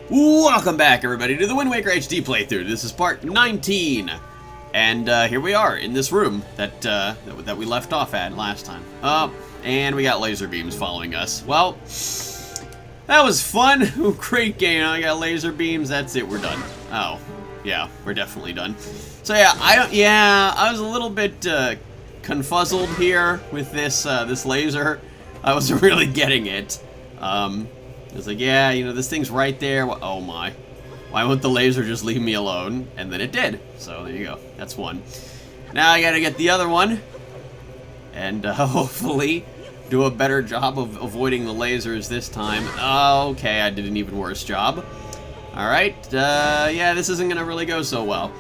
Welcome back, everybody, to the Wind Waker HD playthrough. This is part 19, and here we are in this room that we left off at last time. And we got laser beams following us. Well, that was fun. Great game. I got laser beams. That's it. We're done. Oh, yeah, we're definitely done. So yeah, I was a little bit confuzzled here with this laser. I wasn't really getting it. It was like, yeah, you know, this thing's right there. Oh my. Why won't the laser just leave me alone? And then it did. So there you go. That's one. Now I gotta get the other one. And hopefully do a better job of avoiding the lasers this time. Okay, I did an even worse job. Alright, yeah, this isn't gonna really go so well.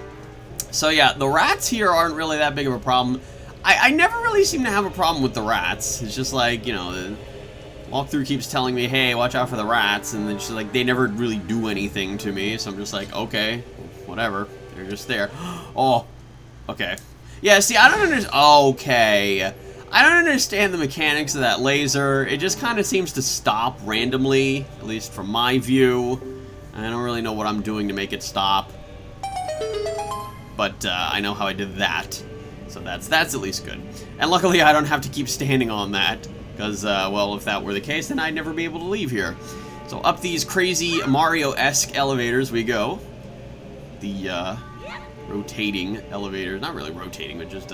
So yeah, the rats here aren't really that big of a problem. I never really seem to have a problem with the rats. It's just like, you know, the walkthrough keeps telling me, hey, watch out for the rats, and then she's like, they never really do anything to me, so I'm just like, okay, whatever, they're just there. Oh, okay. Yeah, see, I don't understand. Okay, I don't understand the mechanics of that laser. It just kind of seems to stop randomly, at least from my view. I don't really know what I'm doing to make it stop, but I know how I did that, so that's at least good. And luckily, I don't have to keep standing on that. Because, well, if that were the case, then I'd never be able to leave here. So up these crazy Mario-esque elevators we go. The, rotating elevators. Not really rotating, but just,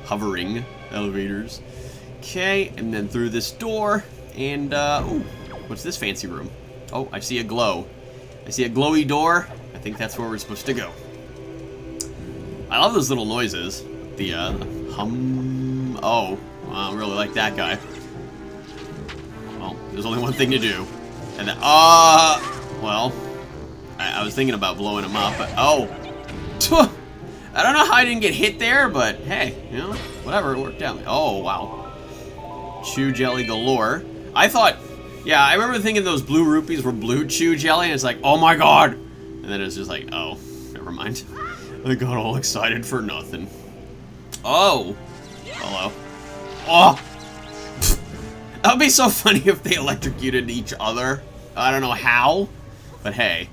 hovering elevators. Okay, and then through this door. And, ooh, what's this fancy room? Oh, I see a glow. I see a glowy door. I think that's where we're supposed to go. I love those little noises. The, hum. Oh, I don't really like that guy. Well, there's only one thing to do. And then, well, I was thinking about blowing him up, but, oh. I don't know how I didn't get hit there, but hey, you know, whatever, it worked out. Oh, wow. Chew jelly galore. I thought, yeah, I remember thinking those blue rupees were blue chew jelly, and it's like, oh my god. And then it's just like, oh, never mind. I got all excited for nothing. Oh. Hello. Oh. That would be so funny if they electrocuted each other. I don't know how, but hey,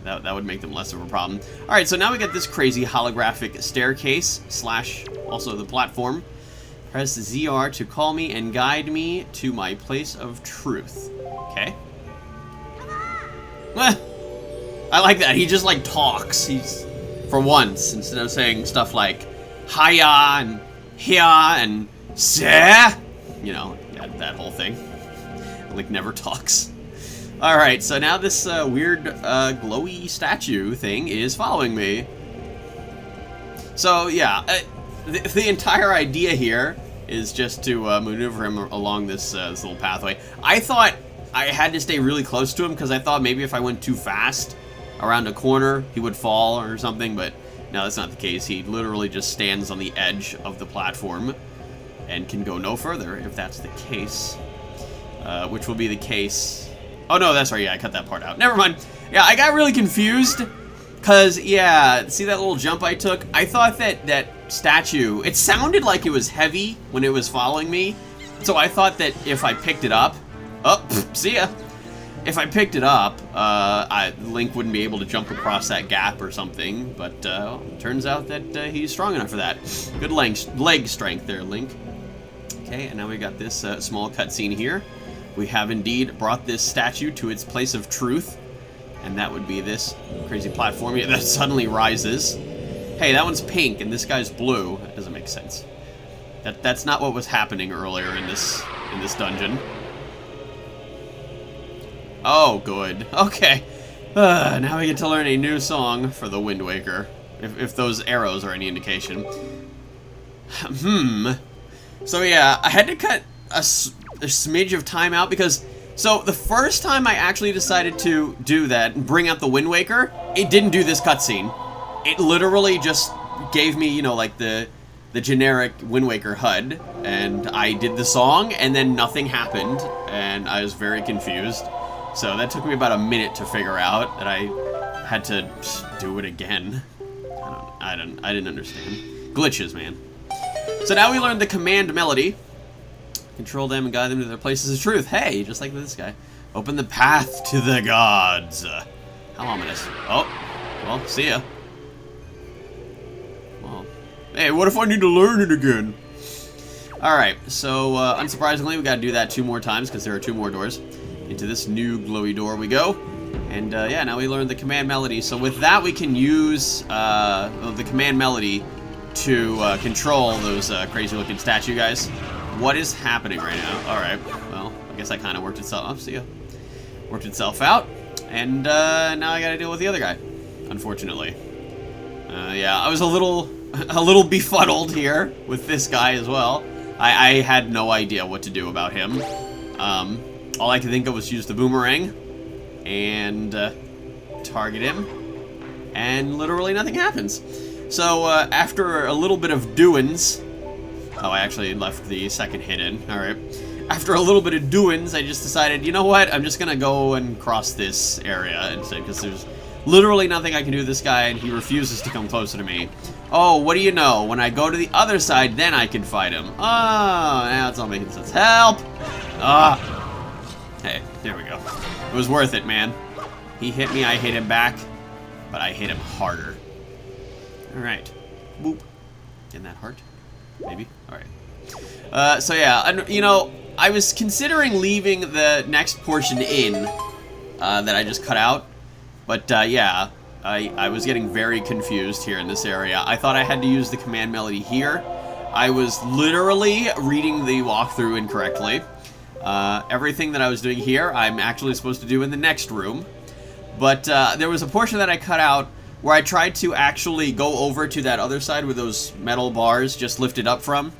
that would make them less of a problem. Alright, so now we got this crazy holographic staircase, / also the platform. Press ZR to call me and guide me to my place of truth. Okay. I like that. He just, like, talks. He's, for once, instead of saying stuff like, hiya and here and seh, you know, that whole thing. Like, never talks. Alright, so now this weird glowy statue thing is following me. So, yeah, the entire idea here is just to maneuver him along this little pathway. I thought I had to stay really close to him because I thought maybe if I went too fast around a corner, he would fall or something, but no, that's not the case. He literally just stands on the edge of the platform and can go no further if that's the case, which will be the case. Oh no, that's right, yeah, I cut that part out. Never mind. Yeah, I got really confused, because, yeah, see that little jump I took? I thought that statue, it sounded like it was heavy when it was following me, so I thought that if I picked it up, see ya. If I picked it up, Link wouldn't be able to jump across that gap or something, but turns out that he's strong enough for that. Good leg strength there, Link. Okay, and now we got this small cutscene here. We have indeed brought this statue to its place of truth, and that would be this crazy platform that suddenly rises. Hey, that one's pink, and this guy's blue. That doesn't make sense. That's not what was happening earlier in this dungeon. Oh, good. Okay. Now we get to learn a new song for the Wind Waker, if those arrows are any indication. So yeah, I had to cut a smidge of time out because, so the first time I actually decided to do that and bring out the Wind Waker, it didn't do this cutscene. It literally just gave me, you know, like the generic Wind Waker HUD, and I did the song, and then nothing happened, and I was very confused. So that took me about a minute to figure out that I had to do it again. I didn't understand. Glitches, man. So now we learned the command melody. Control them and guide them to their places of truth. Hey, just like this guy. Open the path to the gods. How ominous. Oh, well, see ya. Well, hey, what if I need to learn it again? Alright, so unsurprisingly, we gotta do that 2 more times because there are 2 more doors. Into this new glowy door we go. And yeah, now we learned the command melody. So with that, we can use the command melody to control those crazy looking statue guys. What is happening right now? Alright, well, I guess that kind of worked itself out. See ya. Worked itself out. And now I gotta deal with the other guy, unfortunately. Yeah, I was a little befuddled here with this guy as well. I had no idea what to do about him. All I could think of was use the boomerang and target him, and literally nothing happens. So after a little bit of doings, oh, I actually left the second hit in. All right. After a little bit of doings, I just decided, you know what? I'm just gonna go and cross this area instead, because there's literally nothing I can do to this guy, and he refuses to come closer to me. Oh, what do you know? When I go to the other side, then I can fight him. Oh, now it's all making sense. Help! Hey, there we go. It was worth it, man. He hit me, I hit him back, but I hit him harder. Alright. Boop. In that heart? Maybe? Alright. So yeah, you know, I was considering leaving the next portion in that I just cut out, but yeah, I was getting very confused here in this area. I thought I had to use the command melody here. I was literally reading the walkthrough incorrectly. Everything that I was doing here, I'm actually supposed to do in the next room. But there was a portion that I cut out where I tried to actually go over to that other side where those metal bars just lifted up from.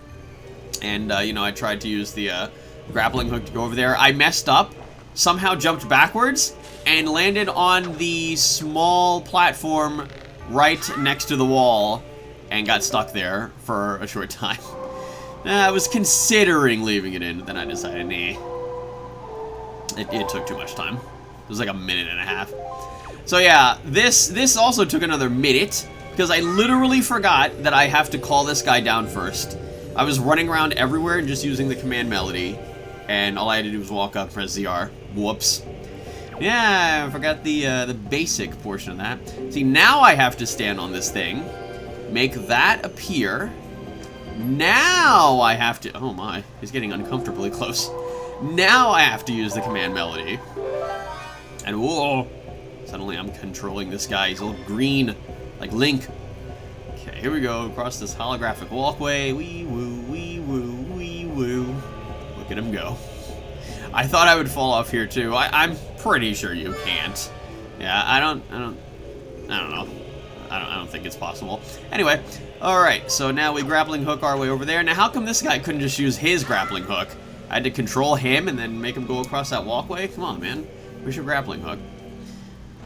And, you know, I tried to use the grappling hook to go over there. I messed up, somehow jumped backwards, and landed on the small platform right next to the wall and got stuck there for a short time. I was considering leaving it in, then I decided, nah. It took too much time. It was like a minute and a half. So yeah, this also took another minute, because I literally forgot that I have to call this guy down first. I was running around everywhere and just using the command melody, and all I had to do was walk up, press ZR. Whoops. Yeah, I forgot the basic portion of that. See, now I have to stand on this thing, make that appear. Now I have to... Oh my, he's getting uncomfortably close. Now I have to use the command melody. And whoa, suddenly I'm controlling this guy. He's all green, like Link. Okay, here we go, across this holographic walkway. Wee woo, wee woo, wee woo. Look at him go. I thought I would fall off here too. I'm pretty sure you can't. Yeah, I don't know. I don't think it's possible. Anyway, alright, so now we grappling hook our way over there. Now, how come this guy couldn't just use his grappling hook? I had to control him and then make him go across that walkway? Come on, man. Where's your grappling hook?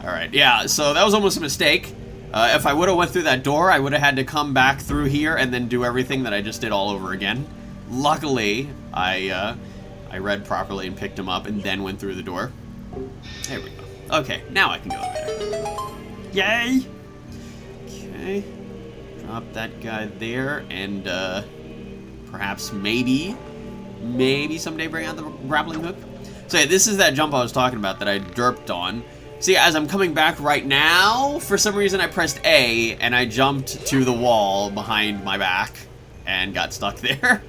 Alright, yeah, so that was almost a mistake. If I would have went through that door, I would have had to come back through here and then do everything that I just did all over again. Luckily, I read properly and picked him up and then went through the door. There we go. Okay, now I can go over there. Yay! Okay. Drop that guy there and perhaps maybe someday bring out the grappling hook. So yeah, this is that jump I was talking about that I derped on. See, as I'm coming back right now, for some reason I pressed A and I jumped to the wall behind my back and got stuck there.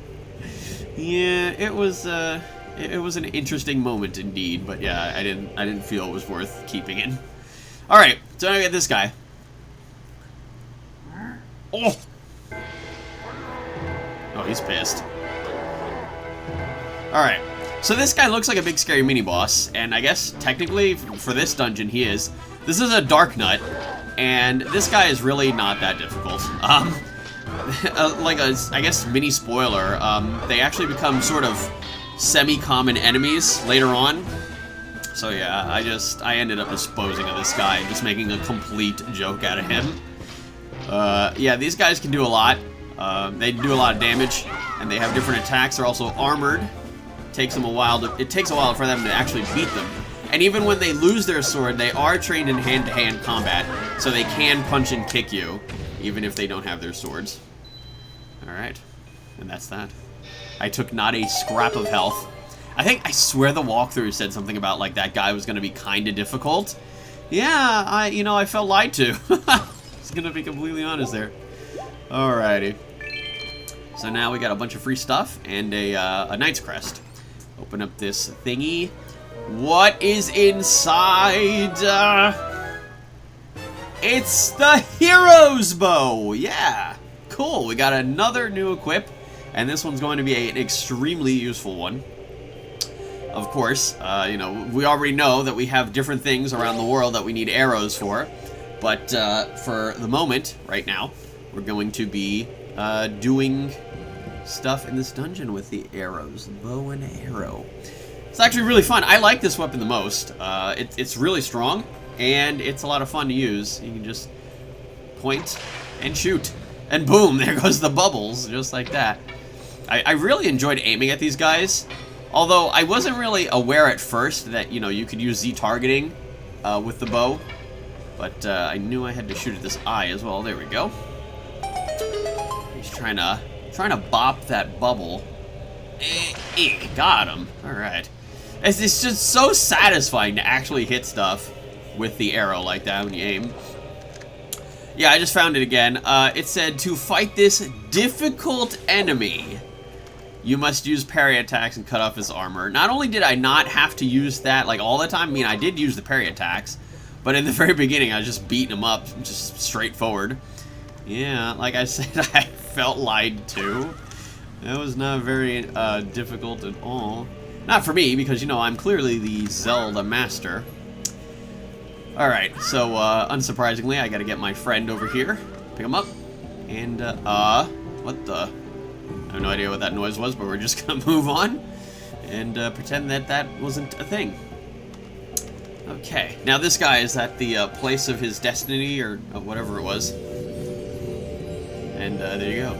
Yeah, it was an interesting moment indeed, but yeah, I didn't feel it was worth keeping in. All right, so now I get this guy. Oh, he's pissed. All right, so this guy looks like a big scary mini boss, and I guess technically for this dungeon he is. This is a darknut, and this guy is really not that difficult. Like a, I guess, mini spoiler, they actually become sort of semi-common enemies later on. So yeah, I ended up disposing of this guy and just making a complete joke out of him. Yeah, these guys can do a lot. They do a lot of damage, and they have different attacks. They're also armored. It takes a while for them to actually beat them. And even when they lose their sword, they are trained in hand-to-hand combat, so they can punch and kick you, even if they don't have their swords. Alright, and that's that. I took not a scrap of health. I swear the walkthrough said something about, like, that guy was going to be kind of difficult. Yeah, I felt lied to. Just gonna be completely honest there. Alrighty. So now we got a bunch of free stuff and a Knight's Crest. Open up this thingy. What is inside? It's the Hero's Bow! Yeah! Cool, we got another new equip, and this one's going to be an extremely useful one. Of course, we already know that we have different things around the world that we need arrows for, but for the moment, right now, we're going to be doing stuff in this dungeon with the arrows, bow and arrow. It's actually really fun. I like this weapon the most. It's really strong, and it's a lot of fun to use. You can just point and shoot, and boom, there goes the bubbles, just like that. I really enjoyed aiming at these guys. Although, I wasn't really aware at first that, you could use Z-targeting with the bow. But I knew I had to shoot at this eye as well. There we go. He's trying to bop that bubble. Got him. Alright. It's just so satisfying to actually hit stuff with the arrow like that when you aim. Yeah, I just found it again. It said, to fight this difficult enemy, you must use parry attacks and cut off his armor. Not only did I not have to use that like all the time, I mean, I did use the parry attacks, but in the very beginning, I was just beating him up, just straightforward. Yeah, like I said, I felt lied to. That was not very difficult at all. Not for me, because, I'm clearly the Zelda master. Alright, so, unsurprisingly, I gotta get my friend over here, pick him up, and, what the... I have no idea what that noise was, but we're just gonna move on and pretend that that wasn't a thing. Okay, now this guy is at the place of his destiny, or whatever it was. And there you go.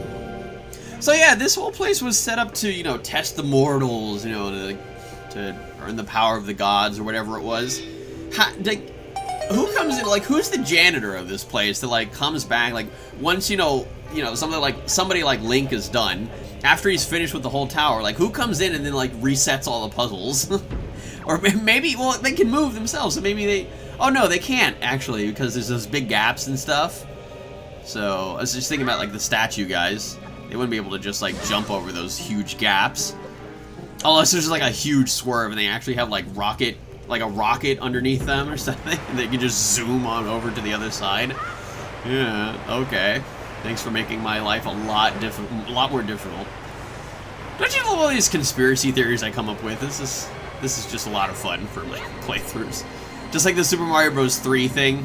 So yeah, this whole place was set up to, test the mortals, to earn the power of the gods, or whatever it was. Who comes in, who's the janitor of this place that, comes back, once, somebody like Link is done, after he's finished with the whole tower, who comes in and then, resets all the puzzles? Or maybe, well, they can move themselves, so maybe they... Oh, no, they can't, actually, because there's those big gaps and stuff. So, I was just thinking about, the statue guys. They wouldn't be able to just, jump over those huge gaps. Unless there's, a huge swerve and they actually have, a rocket underneath them or something. And they can just zoom on over to the other side. Yeah, okay. Thanks for making my life a lot more difficult. Don't you love all these conspiracy theories I come up with? This is just a lot of fun for my playthroughs. Just like the Super Mario Bros. 3 thing.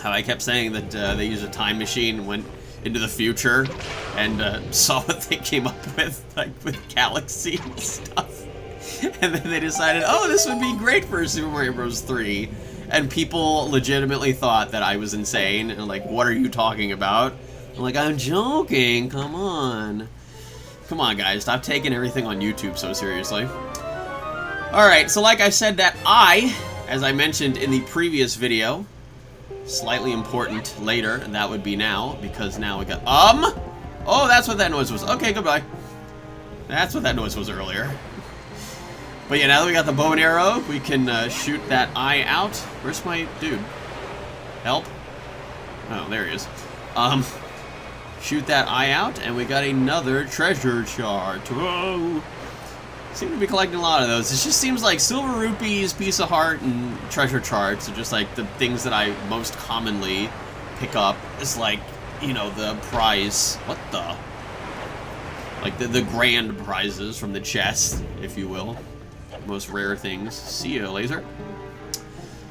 How I kept saying that they used a time machine and went into the future and saw what they came up with, with Galaxy and stuff. And then they decided, oh, this would be great for Super Mario Bros. 3. And people legitimately thought that I was insane. And what are you talking about? I'm I'm joking, come on. Come on, guys, stop taking everything on YouTube so seriously. Alright, so like I said, that eye, as I mentioned in the previous video, slightly important later, and that would be now, because now we got, oh, that's what that noise was. Okay, goodbye. That's what that noise was earlier. But yeah, now that we got the bow and arrow, we can shoot that eye out. Where's my dude? Help? Oh, there he is. Shoot that eye out, and we got another treasure chart. Whoa! Seem to be collecting a lot of those. It just seems like silver rupees, piece of heart, and treasure charts are just the things that I most commonly pick up. It's the prize. What the? The grand prizes from the chest, if you will. Most rare things. See ya, laser.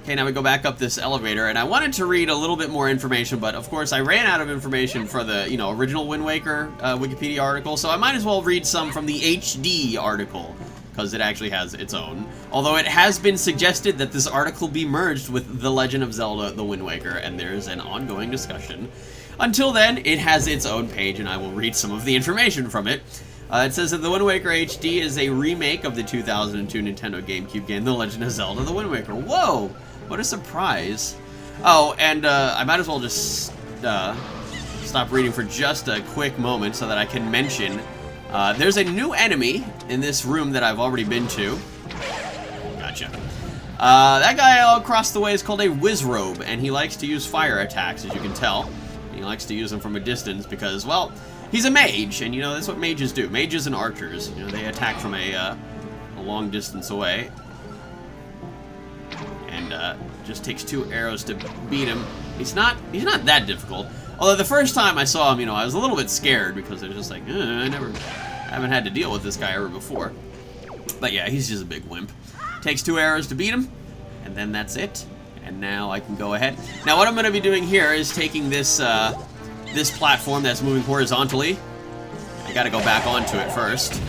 Okay, now we go back up this elevator, and I wanted to read a little bit more information, but of course I ran out of information for the, original Wind Waker Wikipedia article, so I might as well read some from the HD article, because it actually has its own. Although it has been suggested that this article be merged with The Legend of Zelda The Wind Waker, and there's an ongoing discussion. Until then, it has its own page, and I will read some of the information from it. It says that The Wind Waker HD is a remake of the 2002 Nintendo GameCube game, The Legend of Zelda The Wind Waker. Whoa! What a surprise. Oh, and I might as well just stop reading for just a quick moment so that I can mention there's a new enemy in this room that I've already been to. Gotcha. That guy across the way is called a Wizrobe, and he likes to use fire attacks, as you can tell. He likes to use them from a distance because, well, he's a mage, and you know, that's what mages do. Mages and archers, you know, they attack from a long distance away. And just takes 2 arrows to beat him. He's not that difficult. Although the first time I saw him, you know, I was a little bit scared because it was just like, I haven't had to deal with this guy ever before. But yeah, he's just a big wimp. Takes 2 arrows to beat him, and then that's it. And now I can go ahead. Now what I'm going to be doing here is taking this this platform that's moving horizontally. I got to go back onto it first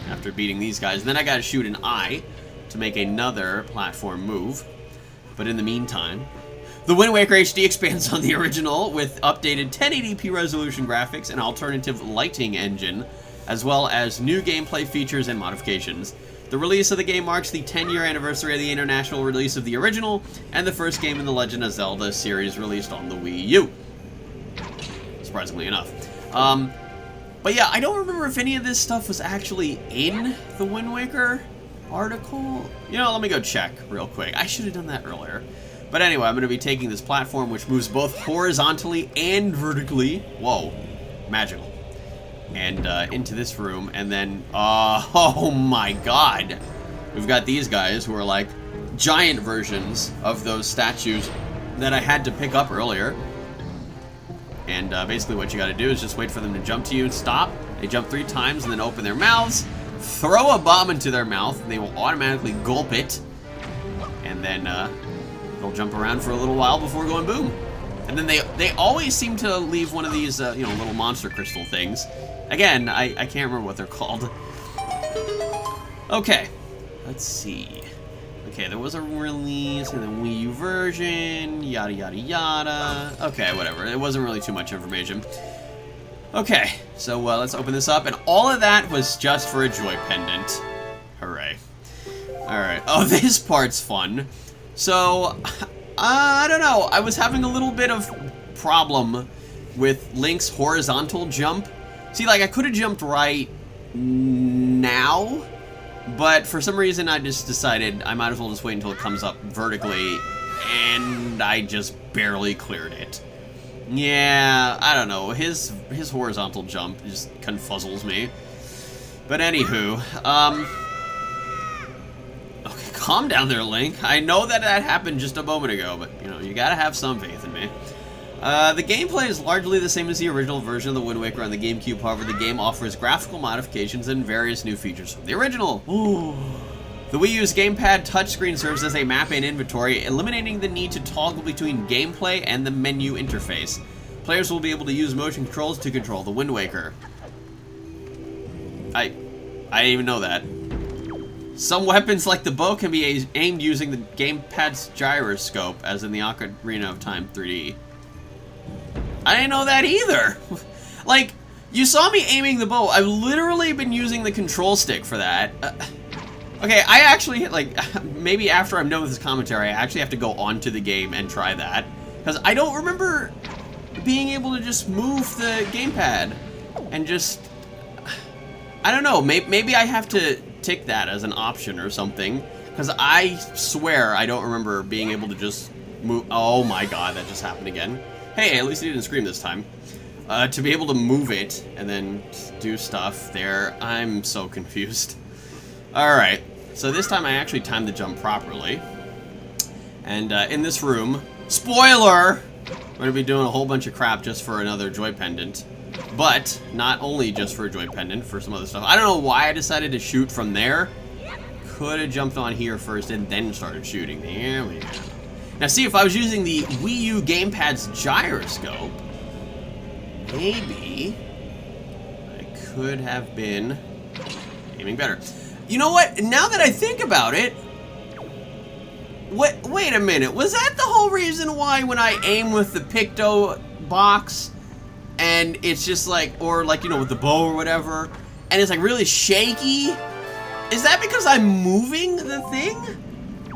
after beating these guys. And then I got to shoot an eye to make another platform move. But in the meantime, the Wind Waker HD expands on the original with updated 1080p resolution graphics and alternative lighting engine, as well as new gameplay features and modifications. The release of the game marks the 10-year anniversary of the international release of the original, and the first game in the Legend of Zelda series released on the Wii U. Surprisingly enough. But yeah, I don't remember if any of this stuff was actually in the Wind Waker article. You know, let me go check real quick. I should have done that earlier. But anyway, I'm going to be taking this platform, which moves both horizontally and vertically. Whoa. Magical. And into this room, and then, oh my god, we've got these guys who are like giant versions of those statues that I had to pick up earlier. And basically what you gotta do is just wait for them to jump to you and stop. They jump 3 times and then open their mouths, throw a bomb into their mouth, and they will automatically gulp it, and then they'll jump around for a little while before going boom. And then they always seem to leave one of these you know, little monster crystal things. Again, I can't remember what they're called. Okay, let's see. Okay, there was a release in the Wii U version, yada yada yada. Okay, whatever. It wasn't really too much information. Okay, so let's open this up, and all of that was just for a joy pendant. Hooray. Alright, oh, this part's fun. So, I don't know, I was having a little bit of problem with Link's horizontal jump. See, like, I could have jumped right now, but for some reason I just decided I might as well just wait until it comes up vertically, and I just barely cleared it. Yeah, I don't know, his horizontal jump just confuzzles me. But anywho, okay, calm down there, Link. I know that happened just a moment ago, but, you know, you gotta have some faith in me. The gameplay is largely the same as the original version of the Wind Waker on the GameCube. However, the game offers graphical modifications and various new features from the original. Ooh. The Wii U's gamepad touchscreen serves as a map and inventory, eliminating the need to toggle between gameplay and the menu interface. Players will be able to use motion controls to control the Wind Waker. I didn't even know that. Some weapons, like the bow, can be aimed using the gamepad's gyroscope, as in the Ocarina of Time 3D. I didn't know that either. Like, you saw me aiming the bow. I've literally been using the control stick for that. Okay, I actually, like, maybe after I'm done with this commentary, I actually have to go onto the game and try that. Because I don't remember being able to just move the gamepad and just... I don't know, maybe I have to tick that as an option or something. Because I swear I don't remember being able to just move... Oh my god, that just happened again. Hey, at least he didn't scream this time. To be able to move it and then do stuff there, I'm so confused. Alright, so this time I actually timed the jump properly. And in this room, spoiler! We're going to be doing a whole bunch of crap just for another joy pendant. But, not only just for a joy pendant, for some other stuff. I don't know why I decided to shoot from there. Could have jumped on here first and then started shooting. There we go. Now see, if I was using the Wii U gamepad's gyroscope, maybe I could have been aiming better. You know what? Now that I think about it, wait a minute. Was that the whole reason why when I aim with the Picto box and it's just like, or like, you know, with the bow or whatever, and it's like really shaky? Is that because I'm moving the thing?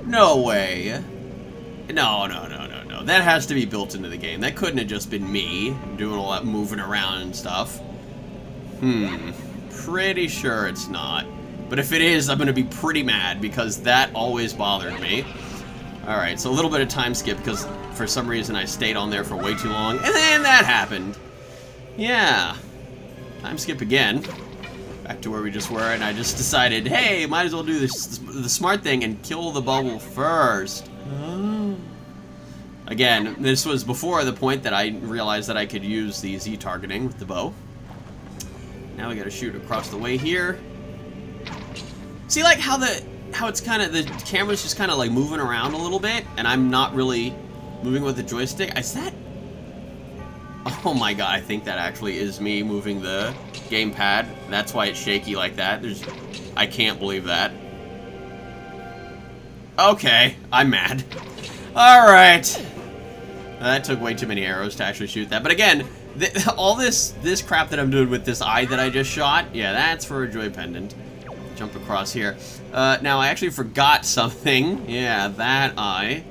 No way. No. That has to be built into the game. That couldn't have just been me doing all that moving around and stuff. Pretty sure it's not. But if it is, I'm going to be pretty mad because that always bothered me. Alright, so a little bit of time skip because for some reason I stayed on there for way too long, and then that happened. Yeah. Time skip again. Back to where we just were, and I just decided, hey, might as well do the smart thing and kill the bubble first. Again, this was before the point that I realized that I could use the Z targeting with the bow. Now we gotta shoot across the way here. See, like how it's kind of, the camera's just kind of like moving around a little bit, and I'm not really moving with the joystick. Is that? Oh my god, I think that actually is me moving the gamepad. That's why it's shaky like that. I can't believe that. Okay, I'm mad. Alright. That took way too many arrows to actually shoot that. But again, all this crap that I'm doing with this eye that I just shot, yeah, that's for a joy pendant. Jump across here. Now, I actually forgot something. Yeah, that eye.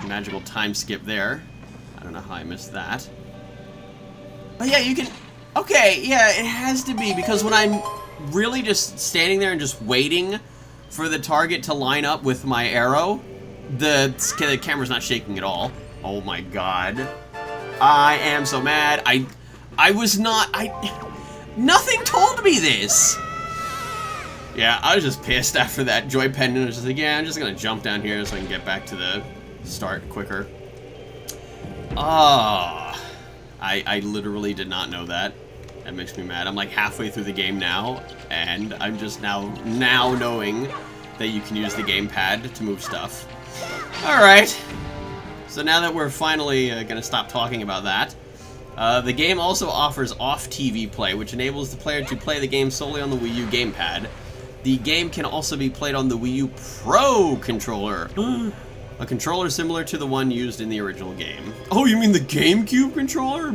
Magical time skip there. I don't know how I missed that. But yeah, you can... Okay, yeah, it has to be, because when I'm really just standing there and just waiting for the target to line up with my arrow, the camera's not shaking at all. Oh my god. I am so mad. I was not... Nothing told me this! Yeah, I was just pissed after that joy pendant. I was just like, yeah, I'm just gonna jump down here so I can get back to the start quicker. Ah, I literally did not know that. That makes me mad. I'm like halfway through the game now, and I'm just now knowing that you can use the gamepad to move stuff. Alright. So now that we're finally gonna stop talking about that, the game also offers off-TV play, which enables the player to play the game solely on the Wii U gamepad. The game can also be played on the Wii U Pro controller. A controller similar to the one used in the original game. Oh, you mean the GameCube controller?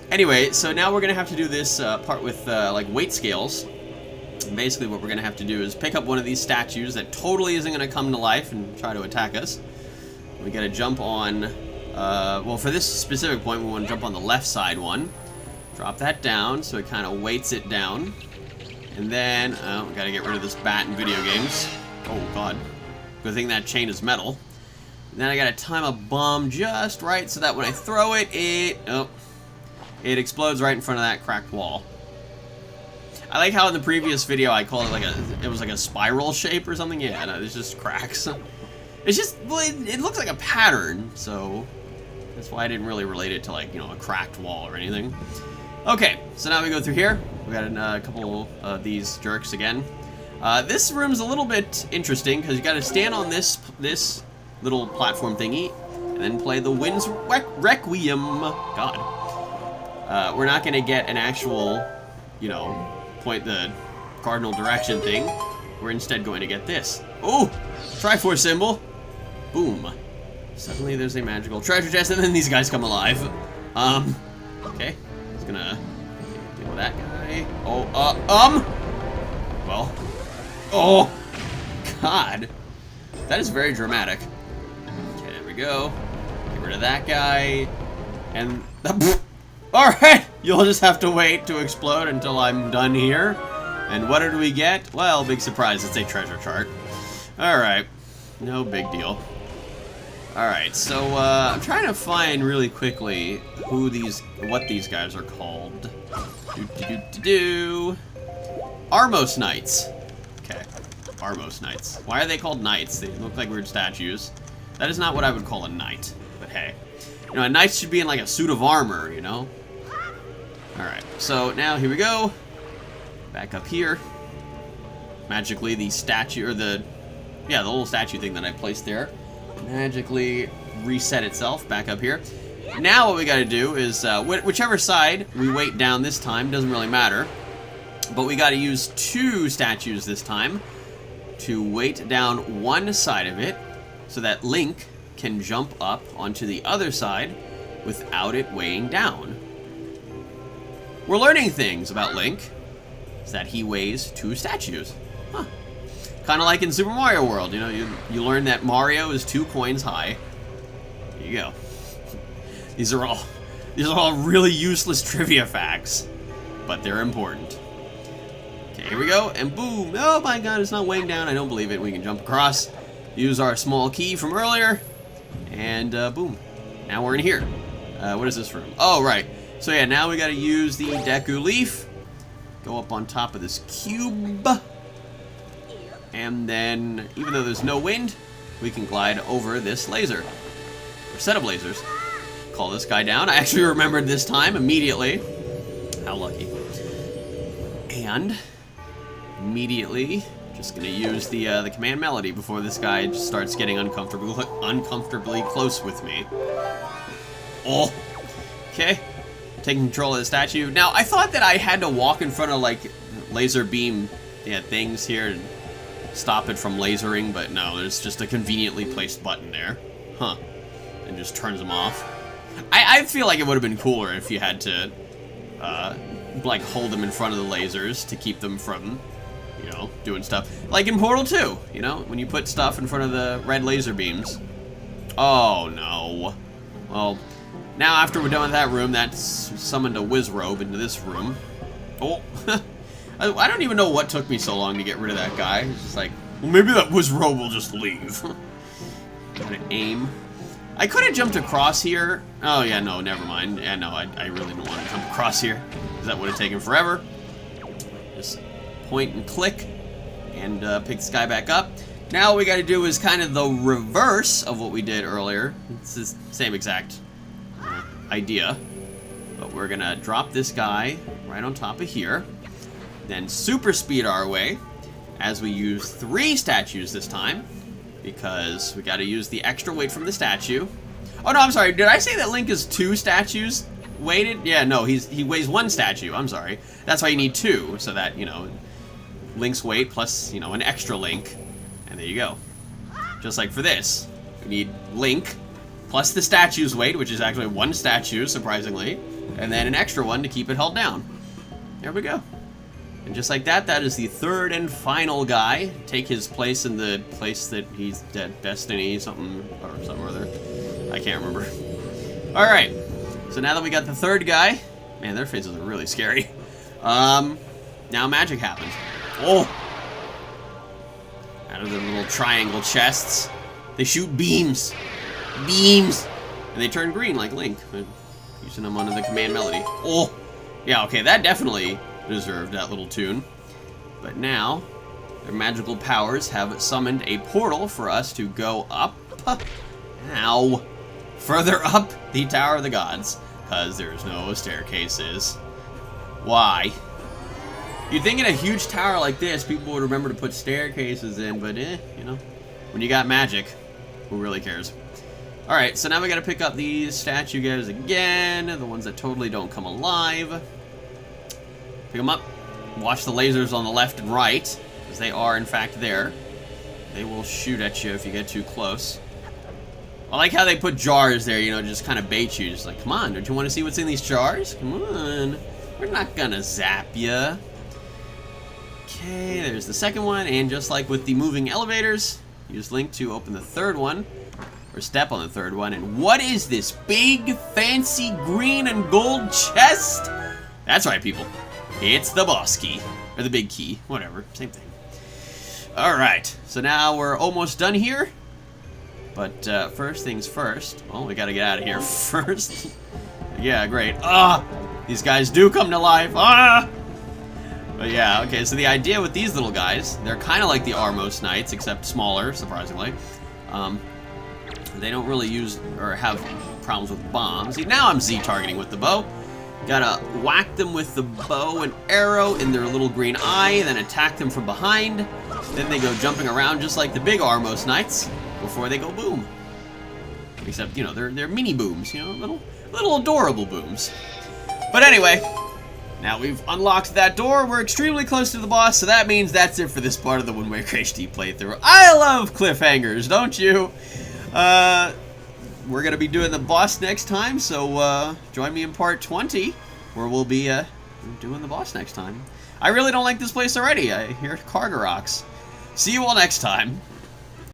Anyway, so now we're going to have to do this part with like weight scales. And basically what we're going to have to do is pick up one of these statues that totally isn't going to come to life and try to attack us. We got to jump on, well, for this specific point, we want to jump on the left side one. Drop that down so it kind of weights it down. And then, we gotta get rid of this bat in video games. Oh god. Good thing that chain is metal. And then I gotta time a bomb just right so that when I throw it, it explodes right in front of that cracked wall. I like how in the previous video I called it like it was like a spiral shape or something. Yeah, no, it's just cracks. It's just, well, it looks like a pattern, so that's why I didn't really relate it to like, you know, a cracked wall or anything. Okay, so now we go through here. We got a couple of these jerks again. This room's a little bit interesting because you got to stand on this little platform thingy and then play the Wind's Requiem. God, we're not gonna get an actual, you know, point the cardinal direction thing. We're instead going to get this. Oh, Triforce symbol. Boom. Suddenly there's a magical treasure chest, and then these guys come alive. Okay. Gonna deal with that guy. Oh, well. Oh, God. That is very dramatic. Okay, there we go. Get rid of that guy. And, alright! You'll just have to wait to explode until I'm done here. And what did we get? Well, big surprise, it's a treasure chart. Alright. No big deal. Alright, so, I'm trying to find really quickly what these guys are called. Armos Knights. Okay, Armos Knights. Why are they called knights? They look like weird statues. That is not what I would call a knight, but hey. You know, a knight should be in like a suit of armor, you know? Alright, so now here we go. Back up here. Magically, the statue, or the little statue thing that I placed there magically reset itself back up here. Now what we got to do is whichever side we weight down this time, doesn't really matter, but we got to use two statues this time to weight down one side of it so that Link can jump up onto the other side without it weighing down. We're learning things about Link, is that he weighs two statues. Huh. Kind of like in Super Mario World, you know, you learn that Mario is 2 coins high. There you go. These are all really useless trivia facts, but they're important. Okay, here we go, and boom! Oh my god, it's not weighing down. I don't believe it. We can jump across. use our small key from earlier, and boom. Now we're in here. What is this room? Oh, right. So yeah, now we gotta use the Deku Leaf. Go up on top of this cube. And then, even though there's no wind, we can glide over this laser. Or set of lasers. Call this guy down. I actually remembered this time immediately. How lucky. And immediately, just gonna use the command melody before this guy just starts getting uncomfortably close with me. Oh, okay. Taking control of the statue. Now, I thought that I had to walk in front of like laser beam things here and stop it from lasering, but no, there's just a conveniently placed button there. Huh. And just turns them off. I feel like it would have been cooler if you had to like hold them in front of the lasers to keep them from, you know, doing stuff. Like in Portal 2, you know, when you put stuff in front of the red laser beams. Oh no. Well, now after we're done with that room, that's summoned a Wizrobe into this room. Oh. I don't even know what took me so long to get rid of that guy. It's just like, well, maybe that Wizrobe will just leave. Gotta aim. I could have jumped across here. Oh, yeah, no, never mind. Yeah, no, I really don't want to jump across here, because that would have taken forever. Just point and click, and pick this guy back up. Now what we got to do is kind of the reverse of what we did earlier. It's the same exact idea. But we're going to drop this guy right on top of here. Then super speed our way as we use 3 statues this time, because we got to use the extra weight from the statue. Oh no, I'm sorry. Did I say that Link is 2 statues weighted? Yeah, no, he weighs 1 statue. I'm sorry. That's why you need 2, so that, you know, Link's weight plus, you know, an extra Link, and there you go. Just like for this, we need Link plus the statue's weight, which is actually 1 statue, surprisingly, and then an extra one to keep it held down. There we go. And just like that, that is the 3rd and final guy. Take his place in the place that he's dead. Destiny, something or other. I can't remember. Alright. So now that we got the 3rd guy, man, their faces are really scary. Now magic happens. Oh! Out of the little triangle chests, they shoot beams. Beams! And they turn green like Link. Using them under the command melody. Oh! Yeah, okay, that definitely deserved that little tune. But now, their magical powers have summoned a portal for us to go up. Ow. Further up the Tower of the Gods, because there's no staircases. Why? You'd think in a huge tower like this, people would remember to put staircases in, but you know, when you got magic, who really cares? Alright, so now we gotta pick up these statue guys again, the ones that totally don't come alive. Pick them up. Watch the lasers on the left and right, because they are, in fact, there. They will shoot at you if you get too close. I like how they put jars there, you know, just kind of bait you. Just like, come on, don't you want to see what's in these jars? Come on. We're not gonna zap ya. Okay, there's the 2nd one, and just like with the moving elevators, use Link to open the 3rd one, or step on the 3rd one. And what is this big, fancy green and gold chest? That's right, people. It's the boss key. Or the big key. Whatever. Same thing. Alright. So now we're almost done here. But first things first. Well, we gotta get out of here first. Yeah, great. Ah! These guys do come to life. Ah! But yeah, okay. So the idea with these little guys, they're kind of like the Armos Knights, except smaller, surprisingly. They don't really use or have problems with bombs. See, now I'm Z-targeting with the bow. Gotta whack them with the bow and arrow in their little green eye, then attack them from behind. Then they go jumping around just like the big Armos Knights before they go boom. Except, you know, they're mini booms, you know, little adorable booms. But anyway, now we've unlocked that door. We're extremely close to the boss, so that means that's it for this part of the Wind Waker HD playthrough. I love cliffhangers, don't you? We're going to be doing the boss next time, so join me in part 20, where we'll be doing the boss next time. I really don't like this place already. I hear Kargaroks. See you all next time.